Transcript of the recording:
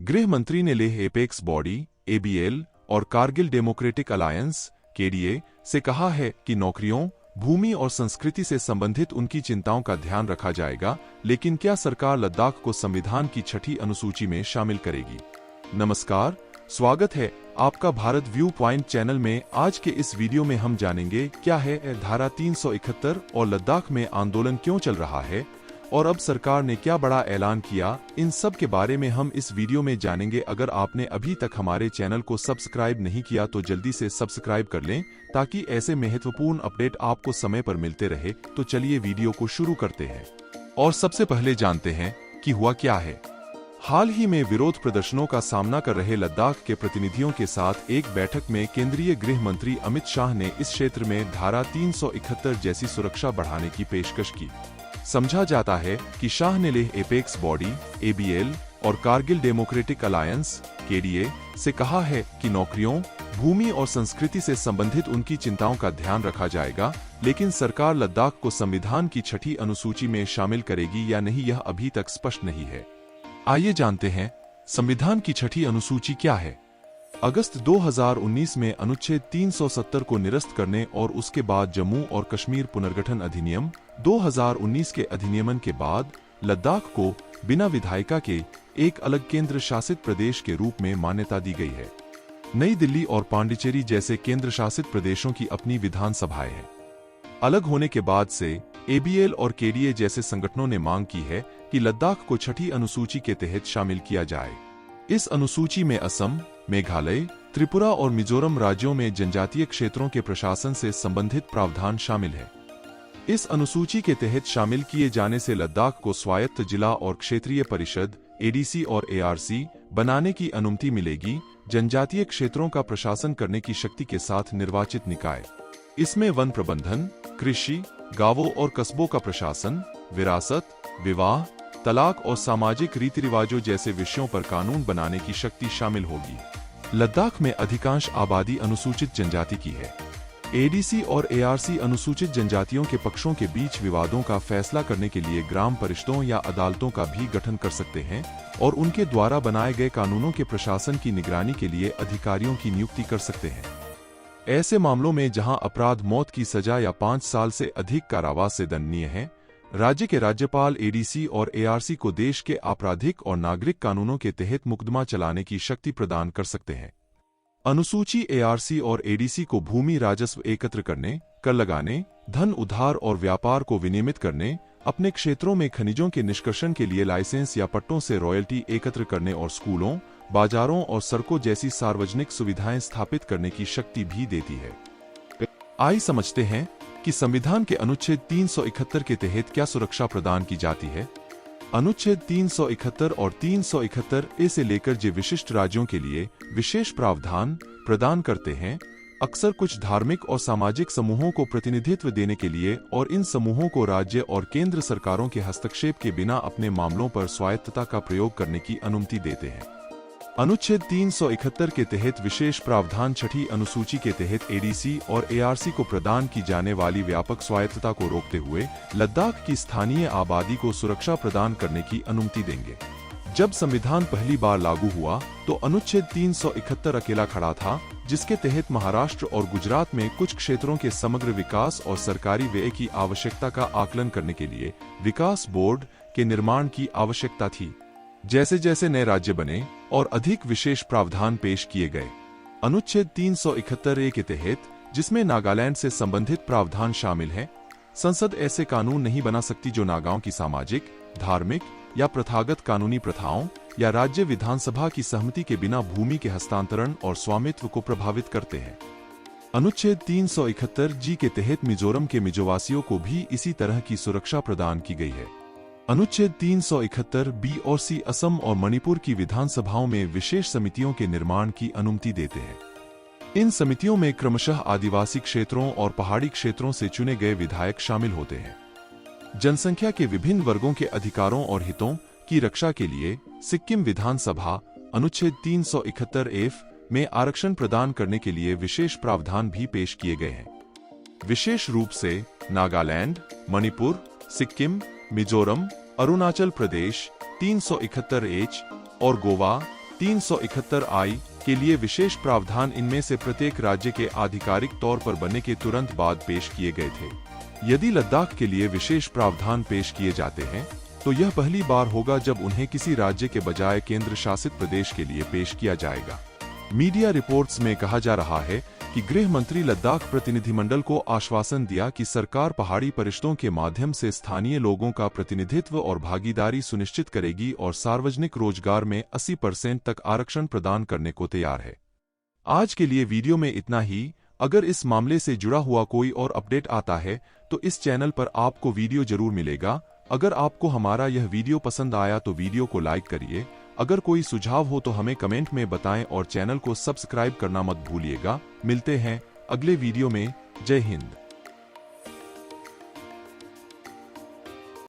गृह मंत्री ने लेह एपेक्स बॉडी (एबीएल) और कारगिल डेमोक्रेटिक अलायंस (केडीए) से कहा है कि नौकरियों, भूमि और संस्कृति से संबंधित उनकी चिंताओं का ध्यान रखा जाएगा, लेकिन क्या सरकार लद्दाख को संविधान की 6ठी अनुसूची में शामिल करेगी? नमस्कार, स्वागत है आपका भारत व्यू पॉइंट चैनल में। आज के इस वीडियो में हम जानेंगे क्या है धारा 371 और लद्दाख में आंदोलन क्यों चल रहा है और अब सरकार ने क्या बड़ा ऐलान किया। इन सब के बारे में हम इस वीडियो में जानेंगे। अगर आपने अभी तक हमारे चैनल को सब्सक्राइब नहीं किया तो जल्दी से सब्सक्राइब कर लें ताकि ऐसे महत्वपूर्ण अपडेट आपको समय पर मिलते रहे। तो चलिए वीडियो को शुरू करते हैं और सबसे पहले जानते हैं कि हुआ क्या है। हाल ही में विरोध प्रदर्शनों का सामना कर रहे लद्दाख के प्रतिनिधियों के साथ एक बैठक में केंद्रीय गृह मंत्री अमित शाह ने इस क्षेत्र में धारा 371 जैसी सुरक्षा बढ़ाने की पेशकश की। समझा जाता है कि शाह ने लेह एपेक्स बॉडी (एबीएल) और कारगिल डेमोक्रेटिक अलायंस (केडीए) से कहा है कि नौकरियों, भूमि और संस्कृति से संबंधित उनकी चिंताओं का ध्यान रखा जाएगा, लेकिन सरकार लद्दाख को संविधान की 6ठी अनुसूची में शामिल करेगी या नहीं यह अभी तक स्पष्ट नहीं है। आइए जानते हैं संविधान की 6ठी अनुसूची क्या है। अगस्त 2019 में अनुच्छेद 370 को निरस्त करने और उसके बाद जम्मू और कश्मीर पुनर्गठन अधिनियम 2019 के अधिनियमन के बाद लद्दाख को बिना विधायिका के एक अलग केंद्र शासित प्रदेश के रूप में मान्यता दी गई है। नई दिल्ली और पांडिचेरी जैसे केंद्र शासित प्रदेशों की अपनी विधानसभाएं हैं। अलग होने के बाद से एबीएल और केडीए जैसे संगठनों ने मांग की है कि लद्दाख को 6ठी अनुसूची के तहत शामिल किया जाए। इस अनुसूची में असम, मेघालय, त्रिपुरा और मिजोरम राज्यों में जनजातीय क्षेत्रों के प्रशासन से संबंधित प्रावधान शामिल है। इस अनुसूची के तहत शामिल किए जाने से लद्दाख को स्वायत्त जिला और क्षेत्रीय परिषद (एडीसी और एआरसी) बनाने की अनुमति मिलेगी। जनजातीय क्षेत्रों का प्रशासन करने की शक्ति के साथ निर्वाचित निकाय। इसमें वन प्रबंधन, कृषि, गांवों और कस्बों का प्रशासन, विरासत, विवाह, तलाक और सामाजिक रीति रिवाजों जैसे विषयों पर कानून बनाने की शक्ति शामिल होगी। लद्दाख में अधिकांश आबादी अनुसूचित जनजाति की है। एडीसी और एआरसी अनुसूचित जनजातियों के पक्षों के बीच विवादों का फैसला करने के लिए ग्राम परिषदों या अदालतों का भी गठन कर सकते हैं और उनके द्वारा बनाए गए कानूनों के प्रशासन की निगरानी के लिए अधिकारियों की नियुक्ति कर सकते हैं। ऐसे मामलों में जहां अपराध मौत की सजा या 5 साल से अधिक कारावास से दंडनीय है, राज्य के राज्यपाल एडीसी और एआरसी को देश के आपराधिक और नागरिक कानूनों के तहत मुकदमा चलाने की शक्ति प्रदान कर सकते हैं। अनुसूची एआरसी और एडीसी को भूमि राजस्व एकत्र करने, कर लगाने, धन उधार और व्यापार को विनियमित करने, अपने क्षेत्रों में खनिजों के निष्कर्षण के लिए लाइसेंस या पट्टों से रॉयल्टी एकत्र करने और स्कूलों, बाजारों और सड़कों जैसी सार्वजनिक सुविधाएं स्थापित करने की शक्ति भी देती है। आइए समझते हैं कि संविधान के अनुच्छेद 371 के तहत क्या सुरक्षा प्रदान की जाती है। अनुच्छेद 371 और 371 ए से लेकर जे विशिष्ट राज्यों के लिए विशेष प्रावधान प्रदान करते हैं, अक्सर कुछ धार्मिक और सामाजिक समूहों को प्रतिनिधित्व देने के लिए, और इन समूहों को राज्य और केंद्र सरकारों के हस्तक्षेप के बिना अपने मामलों पर स्वायत्तता का प्रयोग करने की अनुमति देते हैं। अनुच्छेद 371 के तहत विशेष प्रावधान 6ठी अनुसूची के तहत एडीसी और एआरसी को प्रदान की जाने वाली व्यापक स्वायत्तता को रोकते हुए लद्दाख की स्थानीय आबादी को सुरक्षा प्रदान करने की अनुमति देंगे। जब संविधान पहली बार लागू हुआ तो अनुच्छेद 371 अकेला खड़ा था, जिसके तहत महाराष्ट्र और गुजरात में कुछ क्षेत्रों के समग्र विकास और सरकारी व्यय की आवश्यकता का आकलन करने के लिए विकास बोर्ड के निर्माण की आवश्यकता थी। जैसे जैसे नए राज्य बने और अधिक विशेष प्रावधान पेश किए गए, अनुच्छेद 371 ए के तहत, जिसमें नागालैंड से संबंधित प्रावधान शामिल हैं, संसद ऐसे कानून नहीं बना सकती जो नागाओं की सामाजिक, धार्मिक या प्रथागत कानूनी प्रथाओं या राज्य विधानसभा की सहमति के बिना भूमि के हस्तांतरण और स्वामित्व को प्रभावित करते हैं। अनुच्छेद 371 जी के तहत मिजोरम के मिजोवासियों को भी इसी तरह की सुरक्षा प्रदान की गई है। अनुच्छेद 371 बी और सी असम और मणिपुर की विधानसभाओं में विशेष समितियों के निर्माण की अनुमति देते हैं। इन समितियों में क्रमशः आदिवासी क्षेत्रों और पहाड़ी क्षेत्रों से चुने गए विधायक शामिल होते हैं। जनसंख्या के विभिन्न वर्गों के अधिकारों और हितों की रक्षा के लिए सिक्किम विधानसभा अनुच्छेद 371 एफ में आरक्षण प्रदान करने के लिए विशेष प्रावधान भी पेश किए गए हैं। विशेष रूप से नागालैंड, मणिपुर, सिक्किम, मिजोरम, अरुणाचल प्रदेश 371 एच और गोवा 371 आई के लिए विशेष प्रावधान इनमें से प्रत्येक राज्य के आधिकारिक तौर पर बनने के तुरंत बाद पेश किए गए थे। यदि लद्दाख के लिए विशेष प्रावधान पेश किए जाते हैं तो यह पहली बार होगा जब उन्हें किसी राज्य के बजाय केंद्र शासित प्रदेश के लिए पेश किया जाएगा। मीडिया रिपोर्ट्स में कहा जा रहा है कि गृह मंत्री लद्दाख प्रतिनिधिमंडल को आश्वासन दिया कि सरकार पहाड़ी परिषदों के माध्यम से स्थानीय लोगों का प्रतिनिधित्व और भागीदारी सुनिश्चित करेगी और सार्वजनिक रोजगार में 80% तक आरक्षण प्रदान करने को तैयार है। आज के लिए वीडियो में इतना ही। अगर इस मामले से जुड़ा हुआ कोई और अपडेट आता है तो इस चैनल पर आपको वीडियो जरूर मिलेगा। अगर आपको हमारा यह वीडियो पसंद आया तो वीडियो को लाइक करिए। अगर कोई सुझाव हो तो हमें कमेंट में बताएं और चैनल को सब्सक्राइब करना मत भूलिएगा। मिलते हैं अगले वीडियो में। जय हिंद।